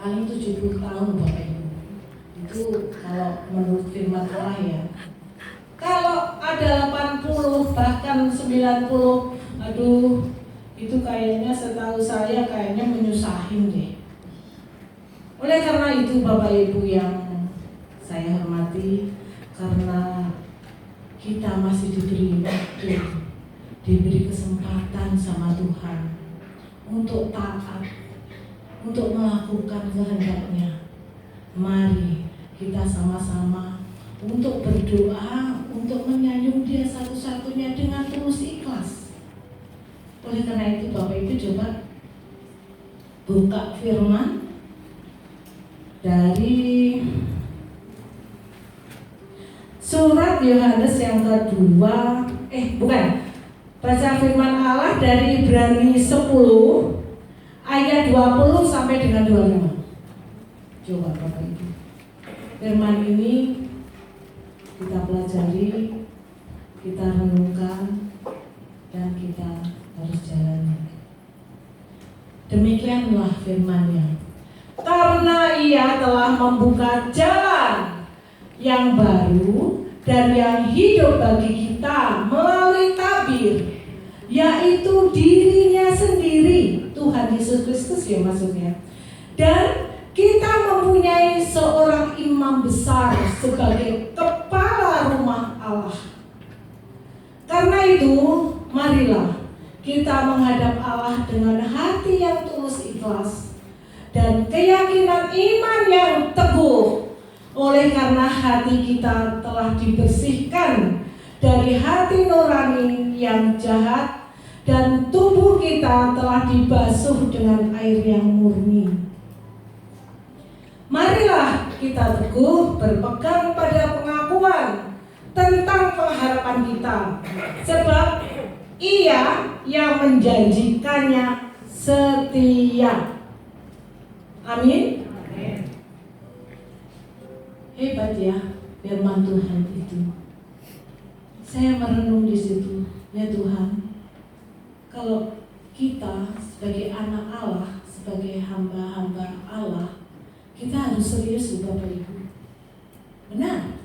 paling 70 tahun Bapak Ibu. Itu kalau menurut firman Allah ya. Kalau ada 80 bahkan 90, aduh itu kayaknya setahu saya kayaknya menyusahin deh. Oleh karena itu Bapak Ibu yang saya hormati, karena kita masih diberi waktu, diberi kesempatan sama Tuhan untuk taat, untuk melakukan kehendak-Nya. Mari kita sama-sama untuk berdoa, untuk menyanjung Dia satu-satunya dengan tulus ikhlas. Oleh karena itu Bapak Ibu coba buka firman dari surat Yohanes yang kedua, baca firman Allah dari Ibrani 10 ayat 20 sampai dengan 25. Coba Bapak Ibu, firman ini kita pelajari, kita renungkan, dan kita harus jalani. Demikianlah firman-Nya. Karena Ia telah membuka jalan yang baru dan yang hidup bagi kita melalui tabir, yaitu dirinya sendiri, Tuhan Yesus Kristus ya maksudnya. Dan kita mempunyai seorang imam besar sebagai kepala rumah Allah. Karena itu, marilah kita menghadap Allah dengan hati yang tulus ikhlas dan keyakinan iman yang teguh. Oleh karena hati kita telah dibersihkan dari hati nurani yang jahat dan tubuh kita telah dibasuh dengan air yang murni. Marilah kita teguh berpegang pada pengakuan tentang pengharapan kita, sebab Ia yang menjanjikannya setia. Amin. Hebat ya firman Tuhan itu. Saya merenung di situ, ya Tuhan. Kalau kita sebagai anak Allah, sebagai hamba-hamba Allah, kita harus serius Bapak Ibu. Benar.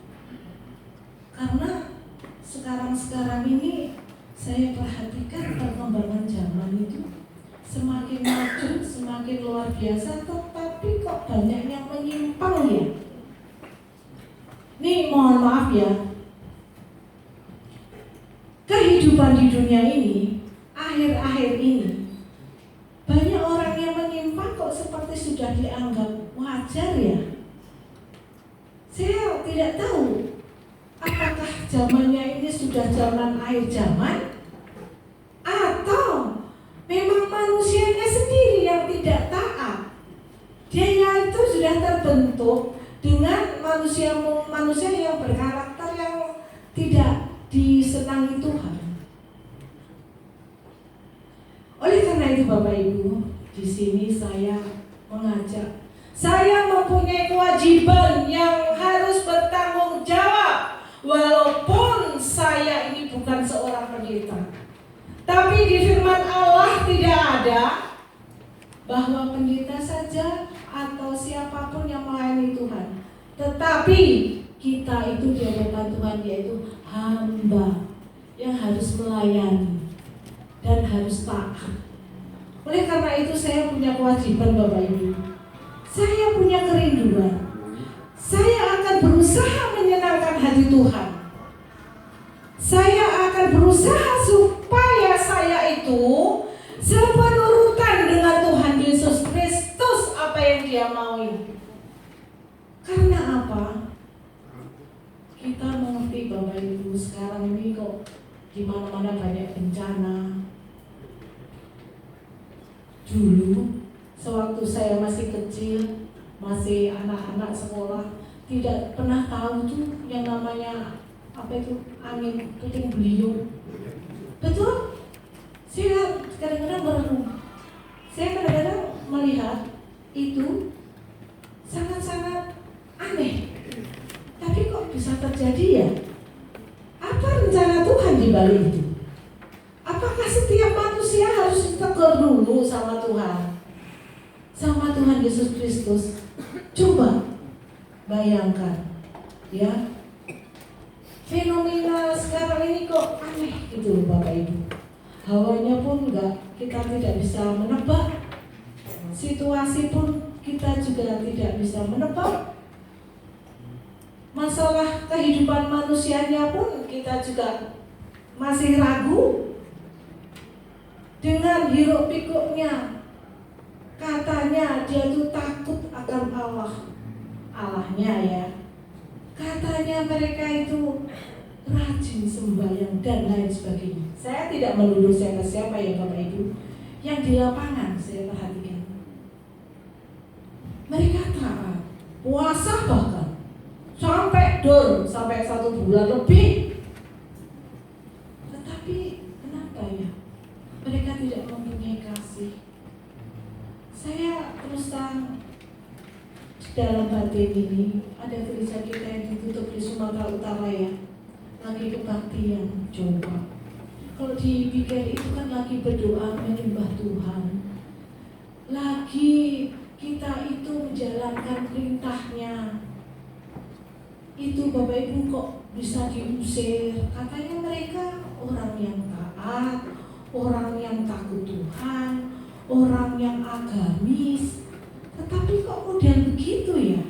Karena sekarang ini saya perhatikan perkembangan zaman itu semakin maju, semakin luar biasa, tetapi kok banyak yang menyimpang ya. Nih mohon maaf ya, kehidupan di dunia ini, akhir-akhir ini, banyak orang yang menyimpang kok seperti sudah dianggap wajar ya. Saya tidak tahu apakah zamannya ini sudah zaman akhir zaman, atau memang manusianya sendiri yang tidak taat. Dia itu sudah terbentuk dengan manusia yang berkarakter yang tidak disenangi Tuhan. Oleh karena itu Bapak Ibu, di sini saya mengajak, saya mempunyai kewajiban yang harus bertanggung jawab, walaupun saya ini bukan seorang pendeta. Tapi di firman Allah tidak ada bahwa pendeta saja atau siapapun yang melayani Tuhan. Tetapi kita itu di hadapan Tuhan yaitu hamba yang harus melayani dan harus taat. Oleh karena itu saya punya kewajiban Bapak Ibu. Saya punya kerinduan. Saya akan berusaha menyenangkan hati Tuhan. Saya akan berusaha supaya saya itu sepenurutan dengan Tuhan Yesus Kristus apa yang Dia maui. Karena apa? Kita mengerti Bapak Ibu sekarang ini kok di mana-mana banyak bencana. Dulu sewaktu saya masih kecil, masih anak-anak sekolah, tidak pernah tahu tuh yang namanya apa itu angin puting beliung. Betul? Saya kadang-kadang merenung. Saya kadang-kadang melihat itu sangat-sangat aneh. Tapi kok bisa terjadi ya? Apa rencana Tuhan di balik itu? Apakah setiap manusia harus ditegur dulu sama Tuhan? sama Tuhan Yesus Kristus. Coba bayangkan, ya, fenomena sekarang ini kok aneh gitu loh Bapak Ibu. Hawanya pun kita tidak bisa menebak, situasi pun kita juga tidak bisa menebak. Masalah kehidupan manusianya pun kita juga masih ragu. Dengan hiruk pikuknya, katanya dia tuh takut akan Allahnya ya. Katanya mereka itu rajin sembahyang dan lain sebagainya. Saya tidak menuduh siapa-siapa ya Bapak Ibu. Yang di lapangan saya perhatikan, mereka taat, puasa bahkan sampai 1 bulan lebih. Tetapi kenapa ya mereka tidak mempunyai kasih? Saya terus terang, dalam batin ini ada gereja kita yang ditutup di Sumatera Utara ya, lagi kebaktian. Coba kalau dipikir itu kan lagi berdoa menyembah Tuhan, lagi kita itu menjalankan perintahnya. Itu Bapak Ibu kok bisa diusir? Katanya mereka orang yang taat, orang yang takut Tuhan, orang yang agamis. Tetapi kok model begitu ya?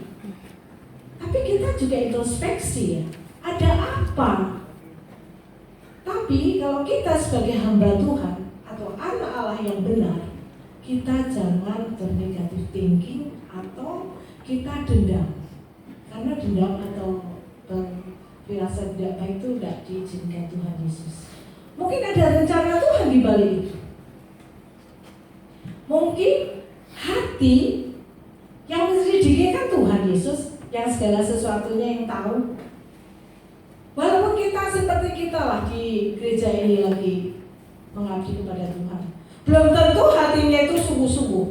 Tapi kita juga introspeksi ya, ada apa? Tapi kalau kita sebagai hamba Tuhan atau anak Allah yang benar, kita jangan bernegatif thinking atau kita dendam. Karena dendam atau berfirasat tidak baik itu tidak diizinkan Tuhan Yesus. Mungkin ada rencana Tuhan di balik itu. Mungkin hati yang menyelidiki kan Tuhan Yesus, yang segala sesuatunya yang tahu. Walaupun kita seperti kita lah di gereja ini lagi mengabdi kepada Tuhan, belum tentu hatinya itu sungguh-sungguh.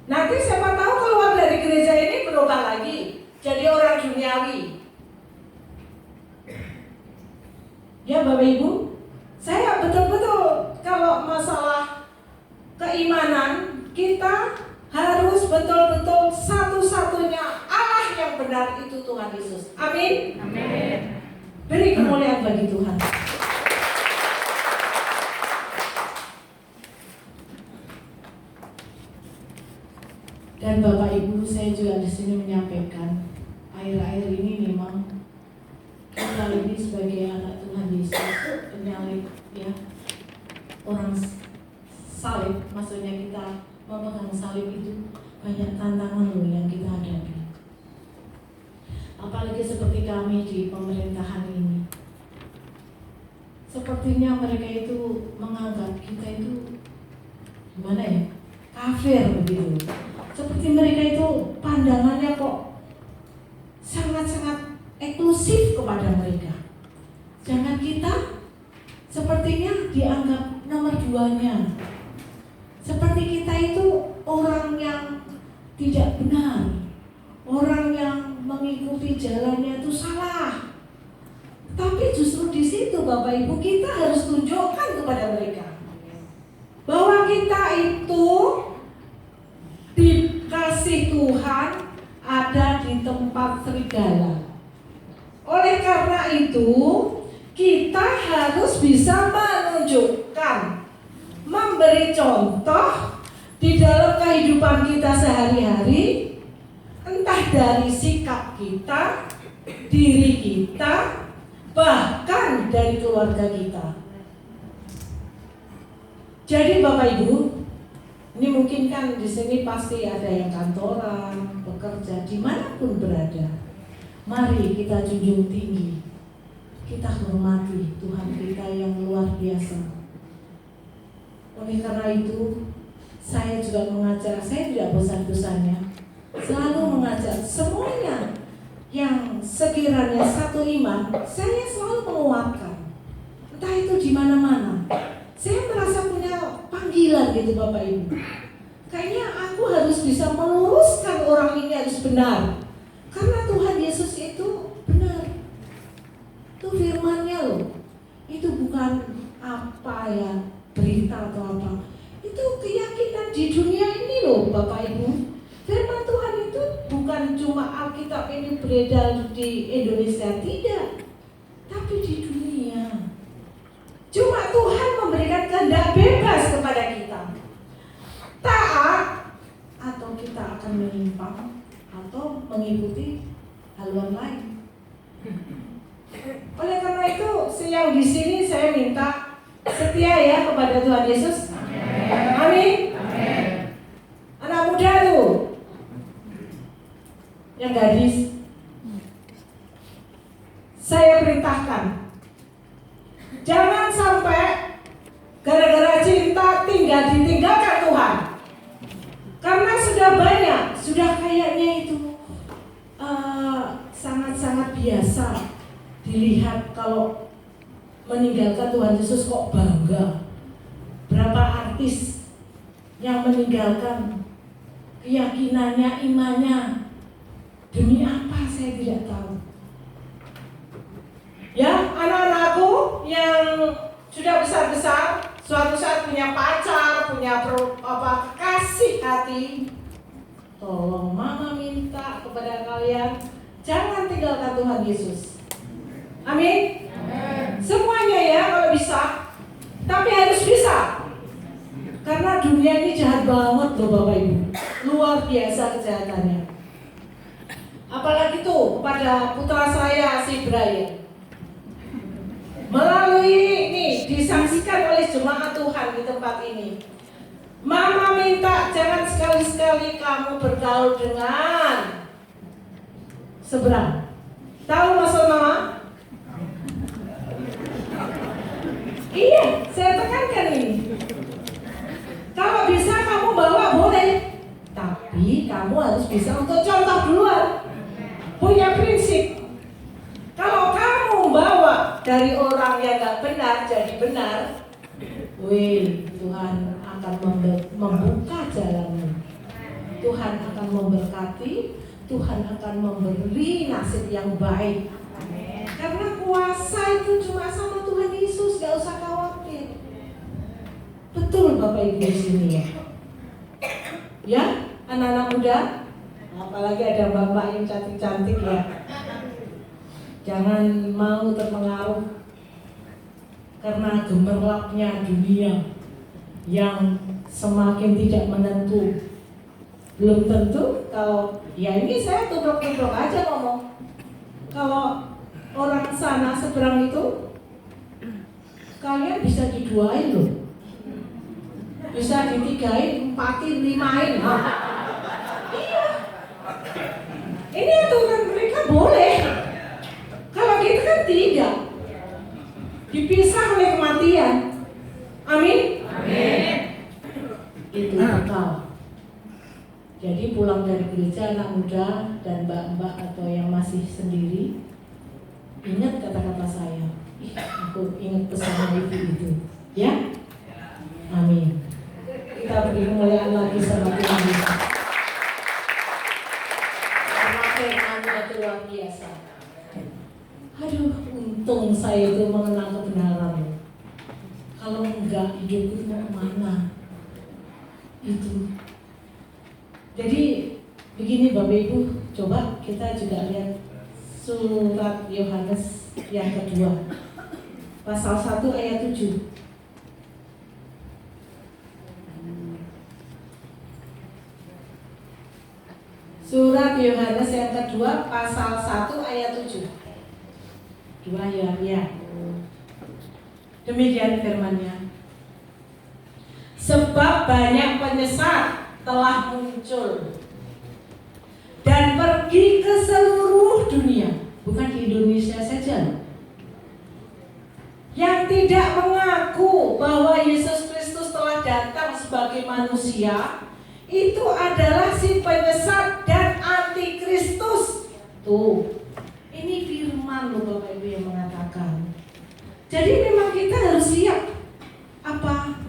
Nanti siapa tahu keluar dari gereja ini berubah lagi, jadi orang duniawi. Ya Bapak Ibu, saya betul-betul kalau masalah keimanan, kita harus betul-betul satu-satunya Allah yang benar itu Tuhan Yesus. Amin. Amin. Beri kemuliaan bagi Tuhan. Dan Bapak Ibu, saya juga di sini menyampaikan, akhir-akhir ini memang kita ini sebagai anak Tuhan Yesus, penyalib ya, orang salib, maksudnya kita memegang salib itu banyak tantangan loh yang kita hadapi. Apalagi seperti kami di pemerintahan ini, sepertinya mereka itu menganggap kita itu gimana ya, kafir begitu. Seperti mereka itu pandangannya kok sangat-sangat eksklusif kepada mereka. Jangan kita sepertinya dianggap nomor 2-nya. Seperti kita itu orang yang tidak benar, orang yang mengikuti jalannya itu salah. Tapi justru di situ Bapak Ibu kita harus tunjukkan kepada mereka bahwa kita itu dikasih Tuhan ada di tempat serigala. Oleh karena itu kita harus bisa menunjukkan, memberi contoh di dalam kehidupan kita sehari-hari, entah dari sikap kita, diri kita, bahkan dari keluarga kita. Jadi Bapak Ibu, ini mungkin kan di sini pasti ada yang kantoran, bekerja, dimanapun berada. Mari kita junjung tinggi, kita hormati Tuhan kita yang luar biasa. Oleh karena itu, saya juga mengajak, saya tidak bosan-bosannya selalu mengajak semuanya yang sekiranya satu iman, saya selalu menguatkan. Entah itu di mana-mana, saya merasa punya panggilan gitu Bapak Ibu. Kayaknya aku harus bisa meluruskan orang ini harus benar. Karena Tuhan Yesus itu benar. Itu firman-Nya loh. Itu bukan apa ya, berita atau apa. Itu keyakinan di dunia ini loh Bapak Ibu, firman Tuhan itu bukan cuma Alkitab ini beredar di Indonesia, tidak, tapi di dunia. Cuma Tuhan memberikan kehendak bebas kepada kita. Taat atau kita akan menyimpang atau mengikuti haluan lain. Oleh karena itu, siang di sini saya minta setia ya kepada Tuhan Yesus. Amin. Anak muda tuh, yang gadis, saya perintahkan, jangan sampai gara-gara cinta ditinggalkan Tuhan. Karena sudah banyak, sudah kayaknya itu sangat-sangat biasa dilihat kalau meninggalkan Tuhan Yesus kok bangga. Berapa artis yang meninggalkan keyakinannya, imannya, demi apa saya tidak tahu. Ya, anak-anakku yang sudah besar-besar, suatu saat punya pacar, punya kekasih hati, tolong mama minta kepada kalian, jangan tinggalkan Tuhan Yesus. Amin. Semuanya ya kalau bisa, tapi harus bisa. Karena dunia ini jahat banget loh Bapak Ibu, luar biasa kejahatannya. Apalagi tuh kepada putra saya si Brian. Melalui ini disaksikan oleh jemaat Tuhan di tempat ini. Mama minta jangan sekali-sekali kamu bergaul dengan seberang. Tahu maksud mama? Iya, saya tekankan ini. Kalau bisa kamu bawa boleh, tapi kamu harus bisa untuk contoh duluan. Punya prinsip. Kalau kamu bawa dari orang yang gak benar jadi benar, Tuhan akan membuka jalanmu. Tuhan akan memberkati, Tuhan akan memberi nasib yang baik. Karena kuasa itu cuma sama Tuhan Yesus, gak usah khawatir. Betul Bapak Ibu di sini ya. Ya, anak-anak muda, apalagi ada bapak yang cantik-cantik ya. Jangan mau terpengaruh karena gemerlapnya dunia yang semakin tidak menentu. Belum tentu kalau ya ini saya tubruk-tubruk aja ngomong. Kalau orang sana seberang itu kalian bisa diduain loh. Bisa ditigain, empatin, limain. Iya. Ini aturan mereka boleh. Kalau gitu kan tidak. Dipisah oleh kematian. Amin. Amin. Itu kekal. Jadi pulang dari gereja anak muda dan mbak-mbak atau yang masih sendiri, ingat kata-kata saya. Aku ingat pesan ibu itu. Ya? Amin. Kita beri kemuliaan lagi sama Tuhan Yesus. Firman-Nya itu luar biasa. Aduh, untung saya itu mengenal kebenaran. Kalau enggak, hidupku mau kemana? Itu. Jadi begini Bapak Ibu, coba kita juga lihat surat Yohanes yang kedua, pasal 1 ayat 7. Surat Yohanes yang kedua pasal 1 ayat 7. Dua ya. Demikian firman-Nya. Sebab banyak penyesat telah muncul dan pergi ke seluruh dunia, bukan di Indonesia saja, yang tidak mengaku bahwa Yesus Kristus telah datang sebagai manusia. Itu adalah si penyesat dan antikristus. Tuh, ini firman loh Bapak Ibu yang mengatakan. Jadi memang kita harus siap apa?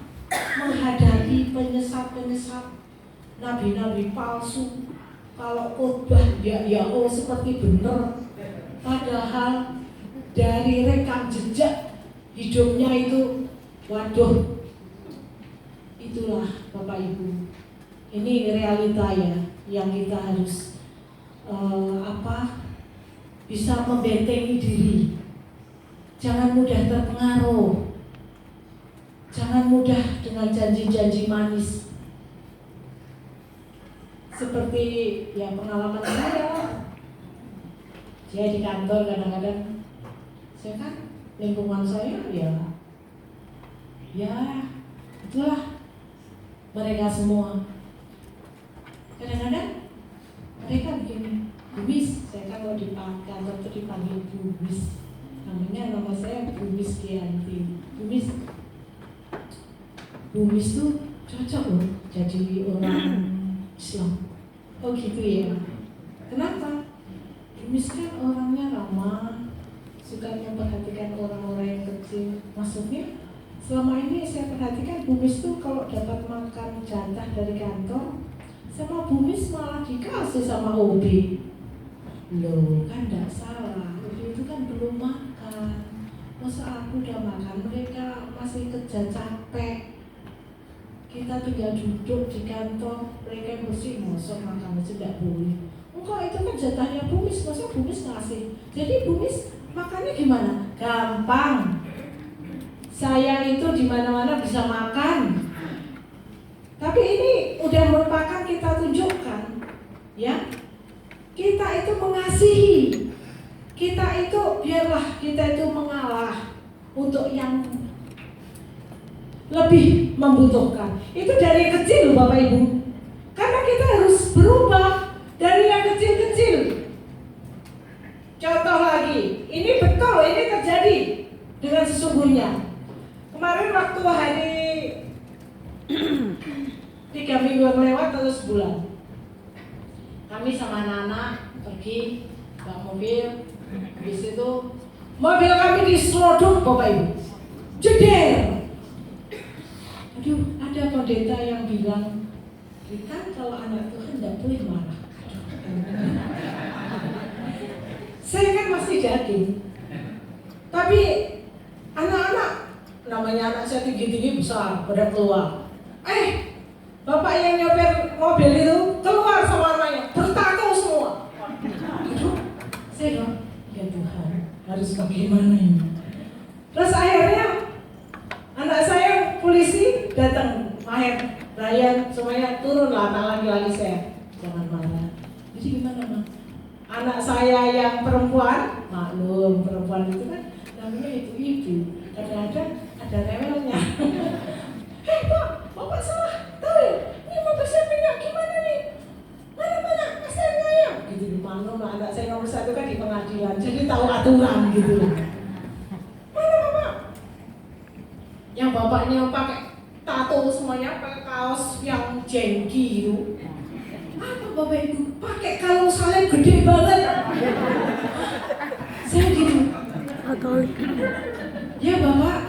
Menghadapi penyesat-penyesat, nabi-nabi palsu. Kalau khotbah ya seperti benar, padahal dari rekam jejak hidupnya itu, waduh, itulah Bapak Ibu. Ini realita ya, yang kita harus bisa membentengi diri. Jangan mudah terpengaruh. Jangan mudah dengan janji-janji manis. Seperti ya pengalaman saya di kantor kadang-kadang, saya kan lingkungan saya ya itulah mereka semua. Kadang-kadang mereka begini, Bumis, saya kan kalau di kantor itu dipanggil Bumis. Nama saya Bumis Kianti. Bumis tuh cocok loh jadi orang Islam. Oh gitu ya. Kenapa? Bumis kan orangnya ramah, suka memperhatikan orang-orang yang kecil. Maksudnya selama ini saya perhatikan Bumis tuh kalau dapat makan jatah dari kantor, sama Bumis malah dikasih sama Obi. Loh kan gak salah, Obi itu kan belum makan. Masa aku udah makan, mereka masih kerja capek. Kita tinggal duduk di kantor, mereka yang bersih, masa makan aja gak boleh. Enggak, itu kan jatahnya Bumis, masa Bumis ngasih. Jadi Bumis makannya gimana? Gampang. Saya itu di mana-mana bisa makan. Tapi ini udah merupakan kita tunjukkan, ya. Kita itu mengasihi. Kita itu biarlah kita itu mengalah untuk yang lebih membutuhkan. Itu dari kecil loh Bapak Ibu. Karena kita harus berubah dari yang kecil-kecil. Contoh lagi, ini betul, ini terjadi dengan sesungguhnya. Kemarin waktu hari 3 minggu lewat atau sebulan, kami sama anak-anak pergi bawa mobil. Habis itu mobil kami diselodok Bapak Ibu, jeder. Aduh, ada pendeta yang bilang, kita kalau anak Tuhan tidak boleh marah. Saya kan masih yakin, tapi anak-anak, namanya anak saya tinggi-tinggi besar, pada keluar. Bapak yang nyopir mobil itu keluar sama anaknya, bertato semua. Saya bilang, ya Tuhan, harus bagaimana ini? Terus akhirnya anak saya polisi datang, Maher, Ryan, semuanya turunlah anak laki-laki saya. Jangan marah. Jadi gimana, Ma? Anak saya yang perempuan, maklum perempuan itu kan namanya ibu-ibu. Kadang-kadang ada rewelnya. Pak, Bapak salah. Tahu ya? Ini mobil saya minyak gimana nih? Mana pasalnya? Gitu di mana? Anak saya nomor 1 kan di pengadilan, jadi tahu aturan gitu. Mana Bapak? Yang bapaknya pakai tato semuanya, pakai kaos yang jengki itu. Apa Bapak Ibu? Pakai kalung salib gede banget. Saya gitu. Ya Bapak,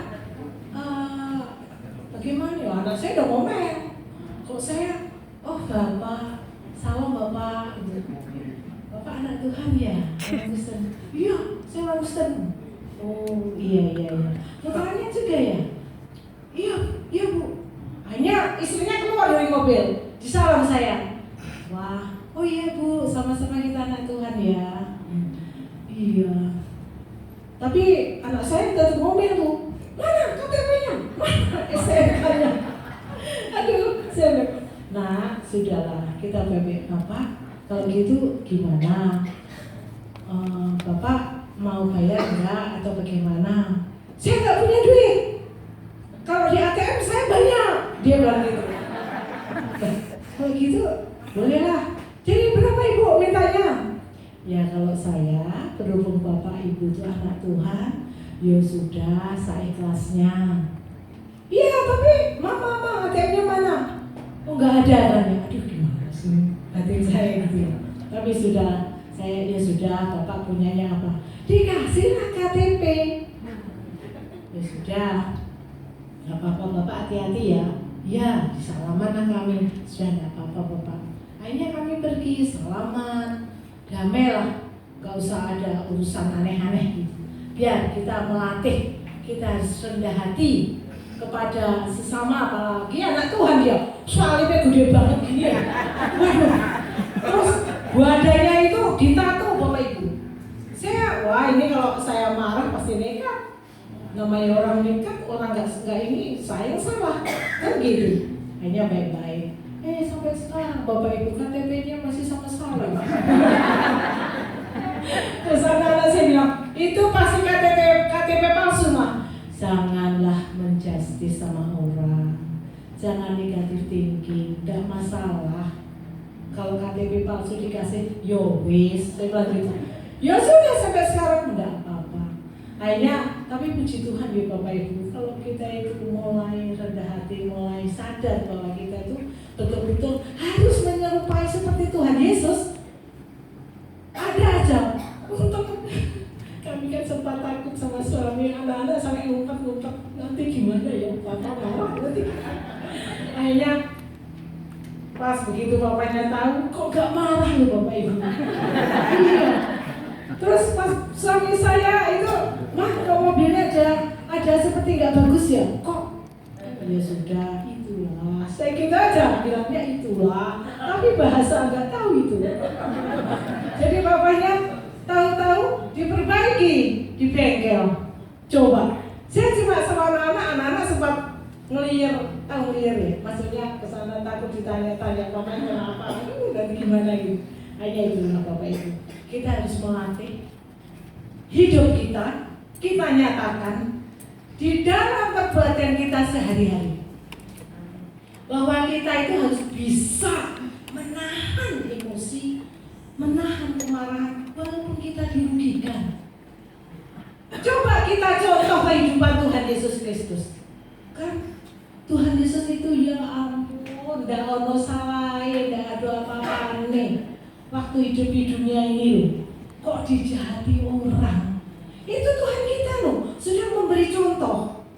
bagaimana ya? Anak saya udah ngomel. Kok saya, oh Bapak, salam Bapak. Bapak anak Tuhan ya? Orang Kristen. Iya, saya orang Kristen. Oh iya. Putranya juga ya? Iya Bu. Hanya istrinya keluar dari mobil, disalam saya. Wah, oh iya Bu, sama-sama kita anak Tuhan ya. Iya. Tapi anak saya tetap ngomel Bu. Mana KTP-nya? Mana STNK-nya? Aduh, saya bilang, nah sudahlah, kita bebek Bapak. Kalau gitu gimana? Bapak mau bayar enggak atau bagaimana? Saya nggak punya duit. Kalau di ATM saya banyak. Dia bilang gitu. Kalau gitu bolehlah. Jadi berapa Ibu mintanya? Ya kalau saya berhubung Bapak Ibu itu anak Tuhan, ya sudah seikhlasnya. Iya tapi Mama ATM-nya mana? Oh nggak ada kan ya? Aduh gimana sih? Hati saya gitu. Tapi sudah, saya ya sudah Bapak punyanya apa? Dikasihlah KTP. Ya sudah. Gak apa-apa Bapak hati-hati ya. Ya disalaman kami. Sudah gak apa-apa Bapak. Akhirnya kami pergi salaman, damai lah. Gak usah ada urusan aneh-aneh gitu. Biar kita melatih, kita harus rendah hati kepada sesama, apalagi anak Tuhan dia. salibnya gede banget gini ya. Waduh. Terus badannya itu ditato Bapak Ibu. Wah ini kalau saya marah pasti nekat. Namanya orang nekat, orang nggak ini, saya yang salah. Kan gitu. Hanya baik-baik. Sampai sekarang Bapak Ibu KTP-nya masih sama salah. Terus anak-anak saya bilang, itu pasti KTP palsu mah. Janganlah menjustis sama orang. Jangan negatif thinking, nggak masalah. Kalau KTP palsu dikasih, yo wis, saya bilang gitu. Ya sudah sampai sekarang enggak apa-apa. Akhirnya, tapi puji Tuhan ya Bapak Ibu, kalau kita itu mulai rendah hati, mulai sadar bahwa kita itu betul-betul harus menyerupai seperti Tuhan Yesus. Ada aja untuk kami kan sempat takut sama suami, anak-anak sampai ngumpet-ngumpet, nanti gimana ya Bapak marah nanti. Akhirnya pas begitu bapaknya tahu, kok gak marah loh Bapak Ibu. Iya. Terus pas suami saya itu, mah kok mobilnya ada seperti nggak bagus ya? Kok? Ya sudah, itulah. Saya gitu aja bilangnya itulah. Tapi bahasa nggak tahu itu. Jadi bapaknya tahu-tahu diperbaiki di bengkel. Coba. Saya cuma sama anak-anak sempat ngeliar, tahu ngeliar ya? Maksudnya kesana takut ditanya-tanya bapaknya kenapa? Dan gimana gitu? Hanya itu Bapak Ibu. Kita harus melatih hidup kita nyatakan di dalam perbuatan kita sehari-hari bahwa kita itu harus bisa menahan emosi, menahan kemarahan walaupun kita dirugikan. Coba kita contoh kehidupan Tuhan Yesus Kristus. Kan Tuhan Yesus itu ya ampun, ndak ono salah, ndak ada apa-apa nih. Waktu hidup di dunia ini loh, kok dijahati orang. Itu Tuhan kita loh, sudah memberi contoh.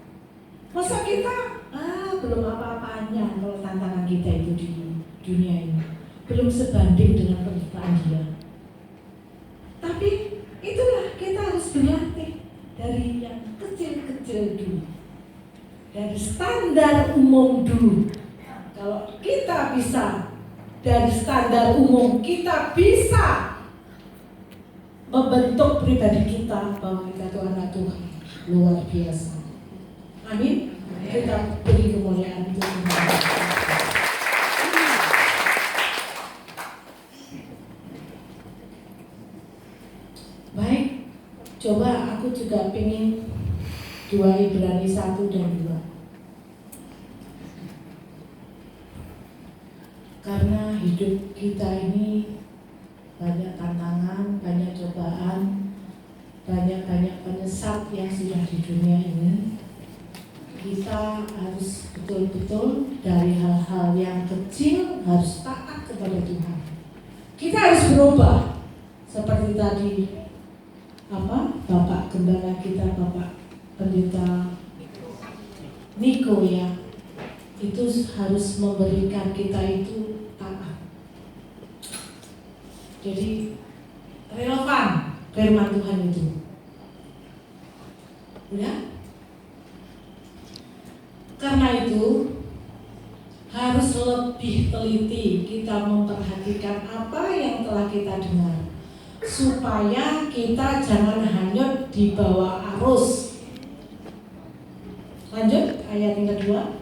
Masa kita, belum apa-apanya kalau tantangan kita itu di dunia ini. Belum sebanding dengan penderitaan dia. Tapi itulah kita harus berlatih dari yang kecil-kecil dulu. Dari standar umum dulu. Kalau kita bisa dari standar umum, kita bisa membentuk pribadi kita bahwa kita itu anak Tuhan luar biasa. Amin. Kita beri kemuliaan untuk Tuhan. Baik, coba aku juga pengen 2 Ibrani 1 dan 2. Karena hidup kita ini banyak tantangan, banyak cobaan, banyak penyesat yang sudah di dunia ini. Kita harus betul-betul dari hal-hal yang kecil harus taat kepada Tuhan. Kita harus berubah seperti tadi Bapak Gembala kita, Bapak Pendeta Niko ya. Itu harus memberikan kita itu taat. Jadi relevan firman Tuhan itu. Ya? Karena itu harus lebih teliti kita memperhatikan apa yang telah kita dengar, supaya kita jangan hanyut di bawah arus. Lanjut ayat yang kedua.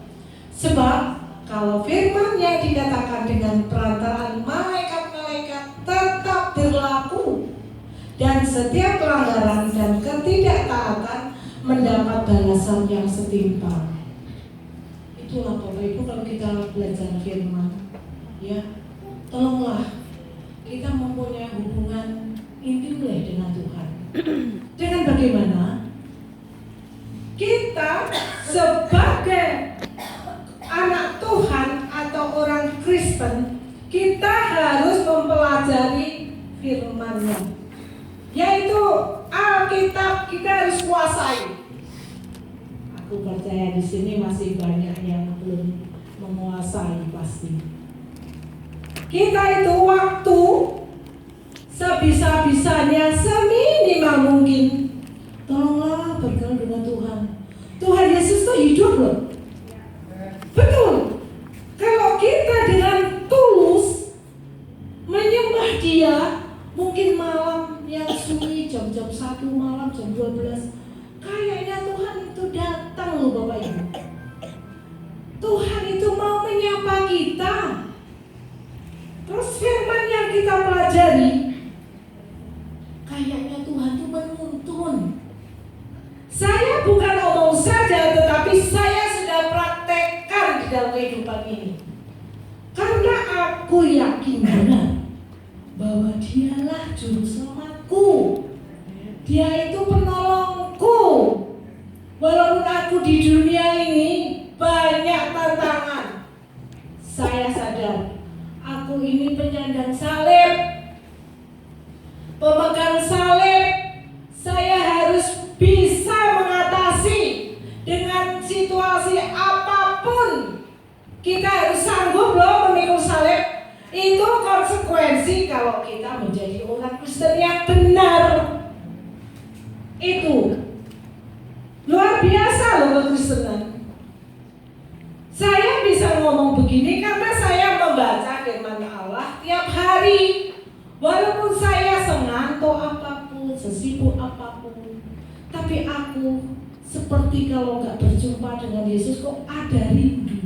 Sebab kalau firman yang dikatakan dengan perantaraan malaikat-malaikat tetap berlaku, dan setiap pelanggaran dan ketidaktaatan mendapat balasan yang setimpal. Itulah Bapak Ibu kalau kita belajar firman, ya, tolonglah kita mempunyai hubungan intim dengan Tuhan. Dengan bagaimana? Kita sebagai anak Tuhan atau orang Kristen, kita harus mempelajari firman-Nya, yaitu Alkitab. Kita harus kuasai. Aku percaya di sini masih banyak yang belum menguasai pasti. Kita itu waktu sebisa-bisanya, seminimal mungkin, tolonglah bergaul dengan Tuhan. Tuhan Yesus itu hidup loh. Betul. Kalau Karena dia mungkin malam yang sunyi, jam-jam 1 malam, jam 12, kayaknya Tuhan itu datang loh Bapak Ibu. Tuhan itu mau menyapa kita. Terus firman yang kita pelajari, kayaknya Tuhan itu menuntun. Saya bukan omong saja, tetapi saya sudah praktekkan di dalam kehidupan ini. Karena aku yakin benar bahwa dialah juru selamatku. Dia itu penolongku. Walaupun aku di dunia ini banyak tantangan, saya sadar aku ini penyandang salib, pemegang salib. Saya harus bisa mengatasi dengan situasi apapun. Kita harus sanggup loh memikul salib. Itu konsekuensi kalau kita menjadi orang Kristen yang benar. Itu luar biasa loh kekristenan. Saya bisa ngomong begini karena saya membaca firman Allah tiap hari. Walaupun saya sengantuk apapun, sesibuk apapun, tapi aku seperti kalau nggak berjumpa dengan Yesus kok ada rindu.